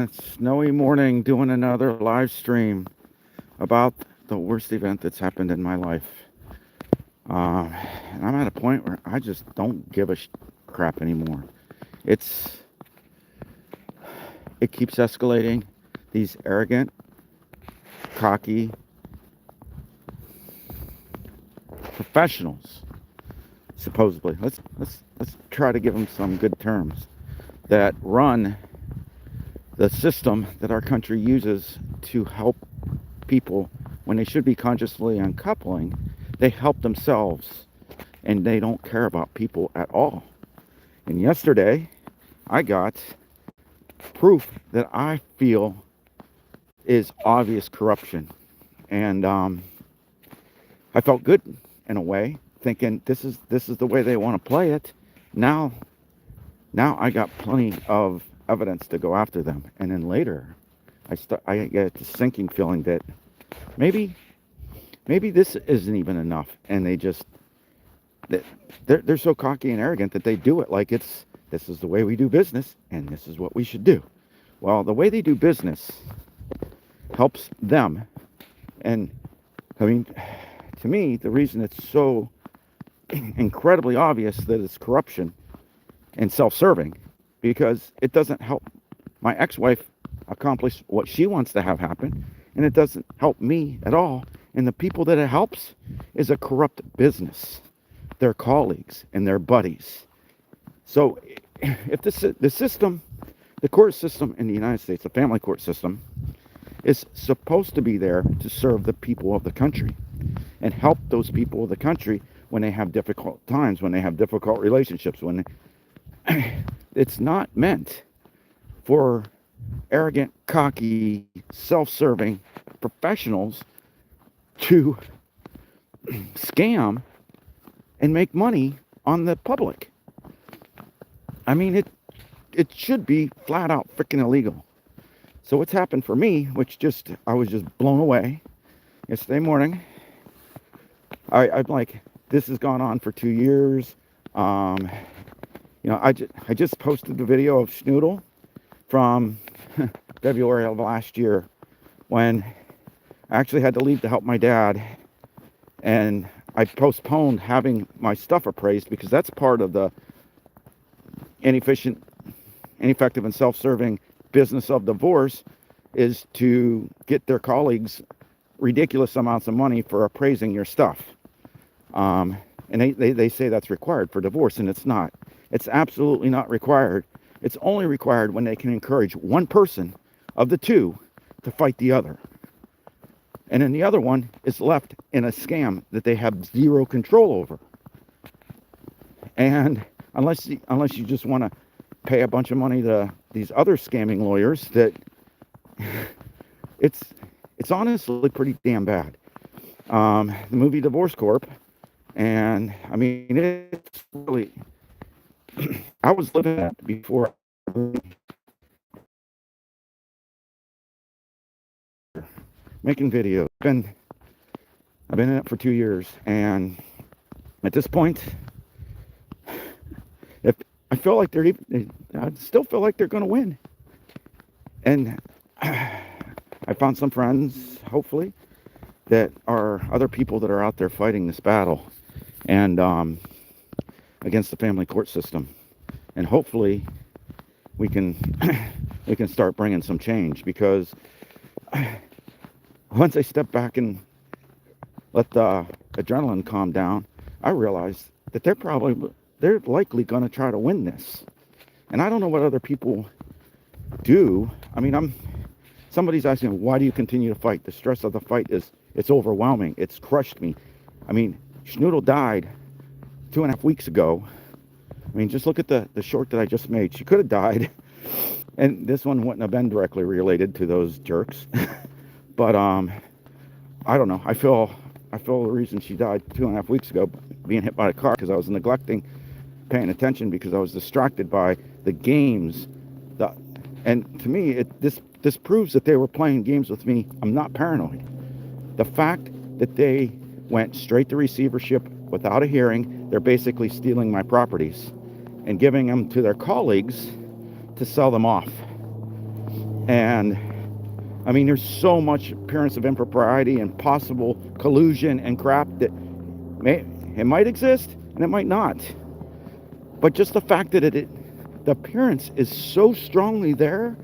Snowy morning doing another live stream about the worst event that's happened in my life. Uh, and I'm at a point where I just don't give a crap anymore. It's it keeps escalating. These arrogant, cocky professionals, supposedly. Let's try to give them some good terms that run the system that our country uses to help people when they should be consciously uncoupling. They help themselves and they don't care about people at all. And yesterday, I got proof that I feel is obvious corruption. And I felt good in a way, thinking this is the way they want to play it. Now, now I got plenty of evidence to go after them. And then later, I get the sinking feeling that maybe this isn't even enough, and they're so cocky and arrogant that they do it like this is the way we do business and this is what we should do. Well, the way they do business helps them. And I mean, to me, the reason it's so incredibly obvious that it's corruption and self-serving, because it doesn't help my ex-wife accomplish what she wants to have happen, and it doesn't help me at all. And the people that it helps is a corrupt business, their colleagues and their buddies. So if the system, the court system in the United States, the family court system, is supposed to be there to serve the people of the country and help those people of the country when they have difficult times, when they have difficult relationships, when it's not meant for arrogant, cocky, self-serving professionals to scam and make money on the public. I mean, it should be flat out freaking illegal. So what's happened for me, I was just blown away yesterday morning. I'm like, this has gone on for 2 years. I just posted the video of Schnoodle from February of last year when I actually had to leave to help my dad, and I postponed having my stuff appraised because that's part of the inefficient, ineffective, and self-serving business of divorce, is to get their colleagues ridiculous amounts of money for appraising your stuff. And they say that's required for divorce, and it's not. It's absolutely not required. It's only required when they can encourage one person of the two to fight the other. And then the other one is left in a scam that they have zero control over. And unless you just want to pay a bunch of money to these other scamming lawyers, that it's honestly pretty damn bad. The movie Divorce Corp, and I mean, it's really, I was living that before making videos. I've been in it for 2 years, and at this point, if I feel like I still feel like they're going to win. And I found some friends, hopefully, that are other people that are out there fighting this battle, and against the family court system, and hopefully we can we can start bringing some change, because once I step back and let the adrenaline calm down, I realized that they're likely going to try to win this. And I don't know what other people do. I mean, somebody's asking, why do you continue to fight? The stress of the fight it's overwhelming. It's crushed me. I mean, Schnoodle died 2.5 weeks ago. I mean, just look at the short that I just made. She could have died, and this one wouldn't have been directly related to those jerks. But I don't know. I feel the reason she died 2.5 weeks ago, being hit by a car, because I was neglecting paying attention, because I was distracted by the games. And to me, this proves that they were playing games with me. I'm not paranoid. The fact that they went straight to receivership without a hearing, they're basically stealing my properties and giving them to their colleagues to sell them off. And I mean, there's so much appearance of impropriety and possible collusion and crap that it might exist and it might not. But just the fact that the appearance is so strongly there,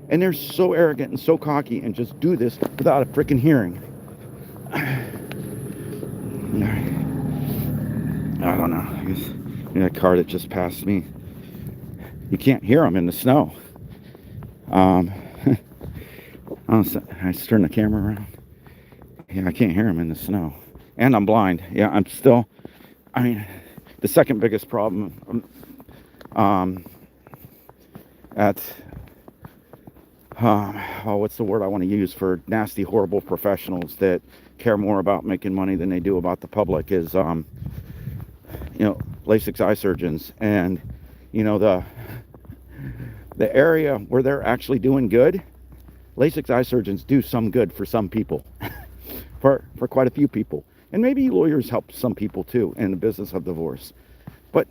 and they're so arrogant and so cocky and just do this without a freaking hearing. I don't know. That car that just passed me, you can't hear them in the snow. I just turn the camera around. Yeah, I can't hear them in the snow. And I'm blind. Yeah, I'm still, I mean, the second biggest problem at, what's the word I want to use for nasty, horrible professionals that care more about making money than they do about the public is, LASIK eye surgeons. And, the area where they're actually doing good, LASIK eye surgeons do some good for some people, for quite a few people. And maybe lawyers help some people too in the business of divorce. But,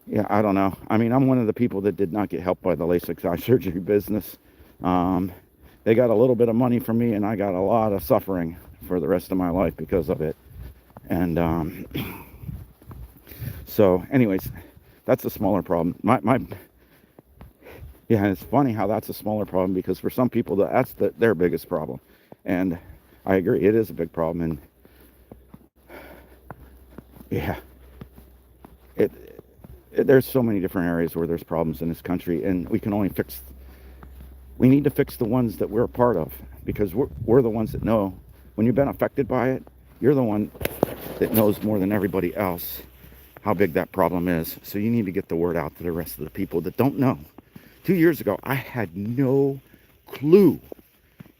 yeah, I don't know. I mean, I'm one of the people that did not get helped by the LASIK eye surgery business. They got a little bit of money from me, and I got a lot of suffering for the rest of my life because of it. And so anyways, that's a smaller problem. Yeah, it's funny how that's a smaller problem, because for some people that's their biggest problem. And I agree, it is a big problem. And yeah, there's so many different areas where there's problems in this country, and we need to fix the ones that we're a part of, because we're the ones that know. When you've been affected by it, you're the one that knows more than everybody else how big that problem is. So you need to get the word out to the rest of the people that don't know. 2 years ago, I had no clue.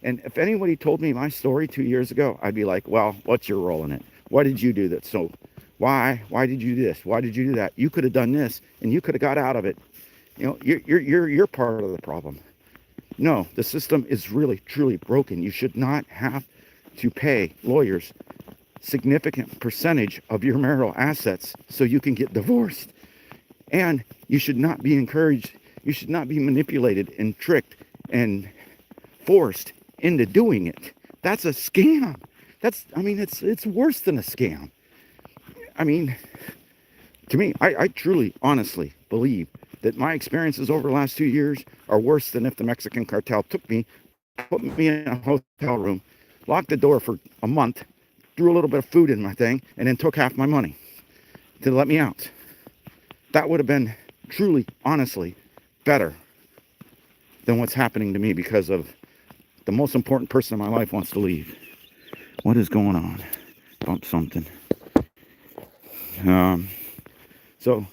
And if anybody told me my story 2 years ago, I'd be like, well, what's your role in it? Why did you do that? So why did you do this? Why did you do that? You could have done this, and you could have got out of it. You're part of the problem. No, the system is really, truly broken. You should not have to pay lawyers significant percentage of your marital assets so you can get divorced. And you should not be encouraged. You should not be manipulated and tricked and forced into doing it. That's a scam. It's worse than a scam. I mean, to me, I truly, honestly believe that my experiences over the last 2 years are worse than if the Mexican cartel took me, put me in a hotel room, locked the door for a month, threw a little bit of food in my thing, and then took half my money to let me out. That would have been truly, honestly, better than what's happening to me, because of the most important person in my life wants to leave. What is going on? Bump something. So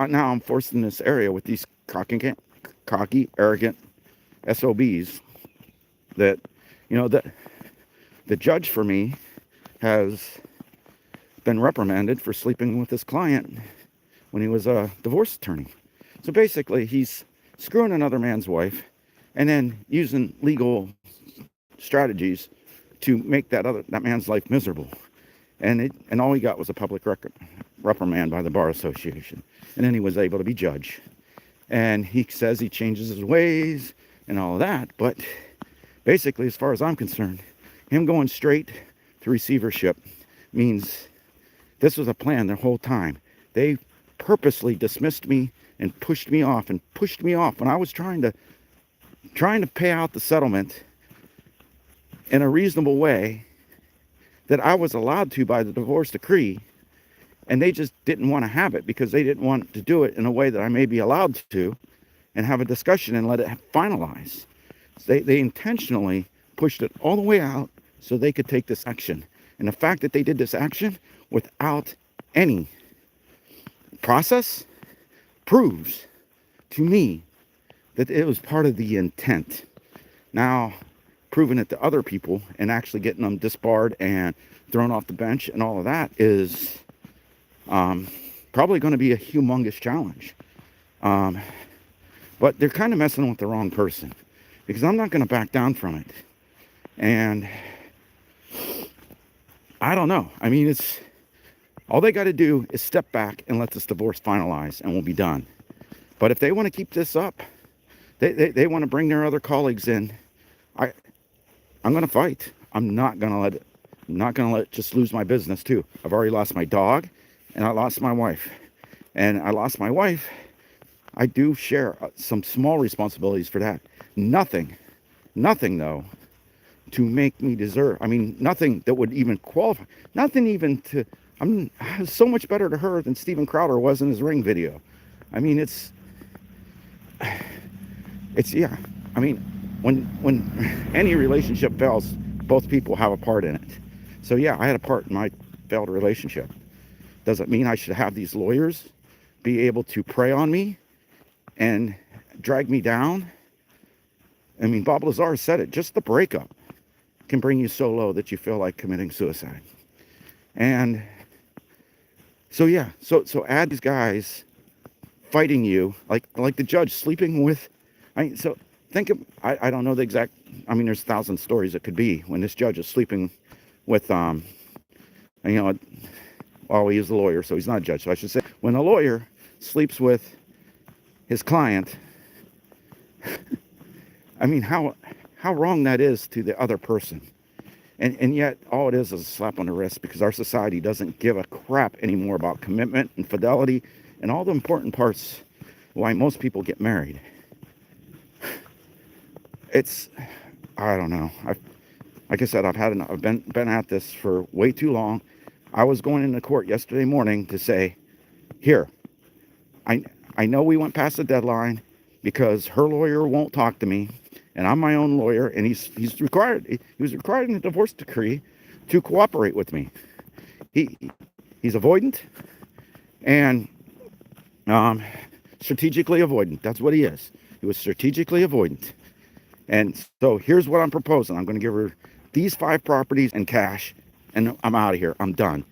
now I'm forced in this area with these cocky, arrogant SOBs that, the judge for me has been reprimanded for sleeping with his client when he was a divorce attorney. So basically, he's screwing another man's wife and then using legal strategies to make that man's life miserable. And all he got was a public reprimand by the Bar Association. And then he was able to be judged. And he says he changes his ways and all of that. But basically, as far as I'm concerned, him going straight to receivership means this was a plan the whole time. They purposely dismissed me and pushed me off when I was trying to pay out the settlement in a reasonable way that I was allowed to by the divorce decree. And they just didn't want to have it, because they didn't want to do it in a way that I may be allowed to and have a discussion and let it finalize. So they intentionally pushed it all the way out so they could take this action. And the fact that they did this action without any process proves to me that it was part of the intent. Now, proving it to other people and actually getting them disbarred and thrown off the bench and all of that is probably going to be a humongous challenge. But they're kind of messing with the wrong person, because I'm not going to back down from it. And I don't know. I mean, all they got to do is step back and let this divorce finalize, and we'll be done. But if they want to keep this up, they want to bring their other colleagues in, I'm going to fight. I'm not going to let it. I'm not going to let just lose my business too. I've already lost my dog, and I lost my wife. And I lost my wife. I do share some small responsibilities for that. Nothing though, to make me deserve. I mean, nothing that would even qualify. Nothing even to. I'm so much better to her than Steven Crowder was in his Ring video. I mean, it's yeah. I mean, when any relationship fails, both people have a part in it. So yeah, I had a part in my failed relationship. Doesn't mean I should have these lawyers be able to prey on me and drag me down. I mean, Bob Lazar said it, just the breakup can bring you so low that you feel like committing suicide. And so yeah, so add these guys fighting you, like the judge sleeping with, so think of, I don't know the exact, I mean, there's 1,000 stories it could be when this judge is sleeping with, well, he is a lawyer, so he's not a judge, so I should say, when a lawyer sleeps with his client, I mean, how wrong that is to the other person. And yet, all it is a slap on the wrist, because our society doesn't give a crap anymore about commitment and fidelity and all the important parts why most people get married. It's, I don't know. Like I said, I've been at this for way too long. I was going into court yesterday morning to say, here, I know we went past the deadline because her lawyer won't talk to me, and I'm my own lawyer, and he was required in the divorce decree to cooperate with me. He's avoidant and strategically avoidant. That's what he is. He was strategically avoidant. And so here's what I'm proposing. I'm going to give her these 5 properties and cash, and I'm out of here. I'm done.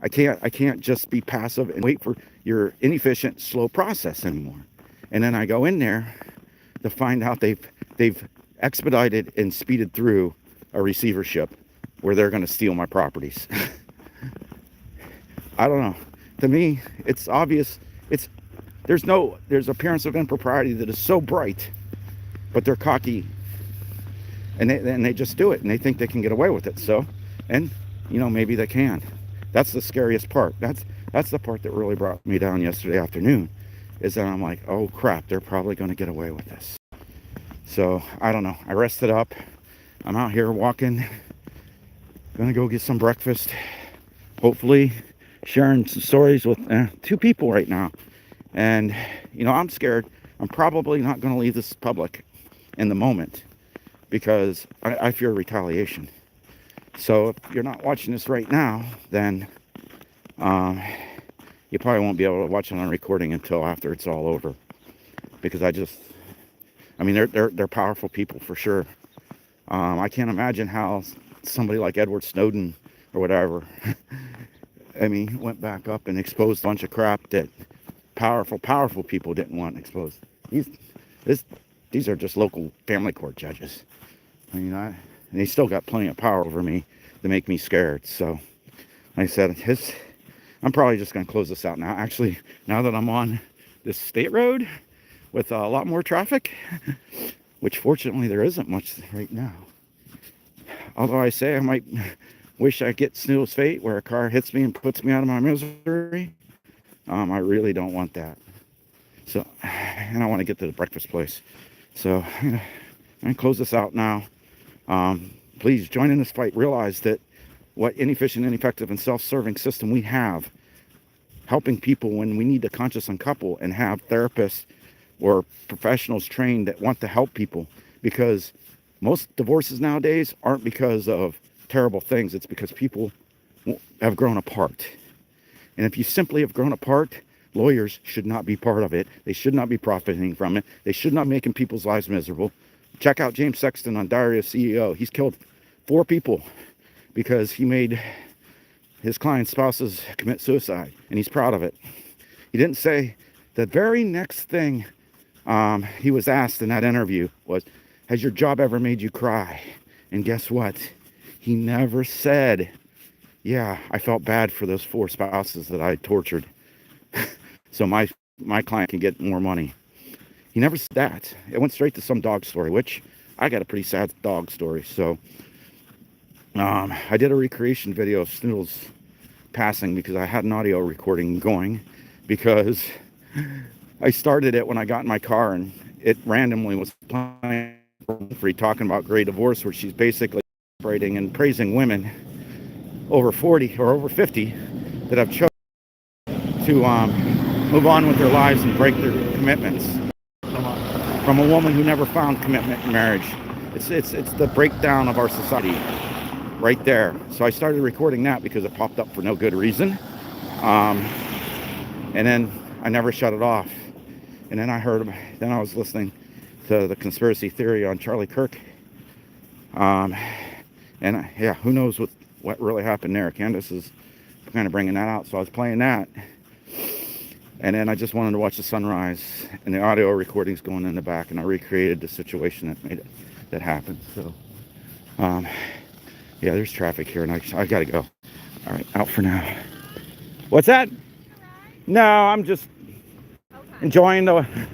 I can't just be passive and wait for your inefficient, slow process anymore. And then I go in there to find out they've expedited and speeded through a receivership where they're going to steal my properties. I don't know. To me, it's obvious. There's appearance of impropriety that is so bright, but they're cocky, and they just do it, and they think they can get away with it. So, and maybe they can. That's the scariest part. That's the part that really brought me down yesterday afternoon, is that I'm like, oh crap, they're probably going to get away with this. So I don't know. I rested up. I'm out here walking. Gonna go get some breakfast. Hopefully, sharing some stories with 2 people right now. And I'm scared. I'm probably not going to leave this public in the moment because I fear retaliation. So if you're not watching this right now, then you probably won't be able to watch it on recording until after it's all over. Because they're powerful people for sure. I can't imagine how somebody like Edward Snowden or whatever, went back up and exposed a bunch of crap that powerful people didn't want exposed. These are just local family court judges. And they still got plenty of power over me to make me scared. So, like I said, I'm probably just going to close this out now. Actually, now that I'm on this state road with a lot more traffic, which fortunately there isn't much right now. Although I say I might wish I get Snow's fate where a car hits me and puts me out of my misery. I really don't want that. So, and I want to get to the breakfast place. So, I'm going to close this out now. Please join in this fight. Realize that what inefficient, ineffective, and self-serving system we have helping people when we need to conscious uncouple and have therapists or professionals trained that want to help people, because most divorces nowadays aren't because of terrible things. It's because people have grown apart. And if you simply have grown apart, lawyers should not be part of it. They should not be profiting from it. They should not be making people's lives miserable. Check out James Sexton on Diary of CEO. He's killed 4 people because he made his client's spouses commit suicide, and he's proud of it. He didn't say the very next thing he was asked in that interview was, has your job ever made you cry? And guess what? He never said, yeah, I felt bad for those 4 spouses that I tortured. So my my client can get more money. He never said that. It went straight to some dog story, which I got a pretty sad dog story. So I did a recreation video of Snoodles passing because I had an audio recording going, because I started it when I got in my car and it randomly was playing free talking about Grey Divorce, where she's basically celebrating and praising women over 40 or over 50 that have chosen to move on with their lives and break their commitments from a woman who never found commitment in marriage. It's the breakdown of our society right there. So I started recording that because it popped up for no good reason, and then I never shut it off. And then I was listening to the conspiracy theory on Charlie Kirk, and yeah, who knows what really happened there. Candace is kind of bringing that out, so I was playing that, and then I just wanted to watch the sunrise, and the audio recording's going in the back, and I recreated the situation that happened. So yeah, there's traffic here, and I gotta go. All right, out for now. What's that? No, I'm just enjoying the weather.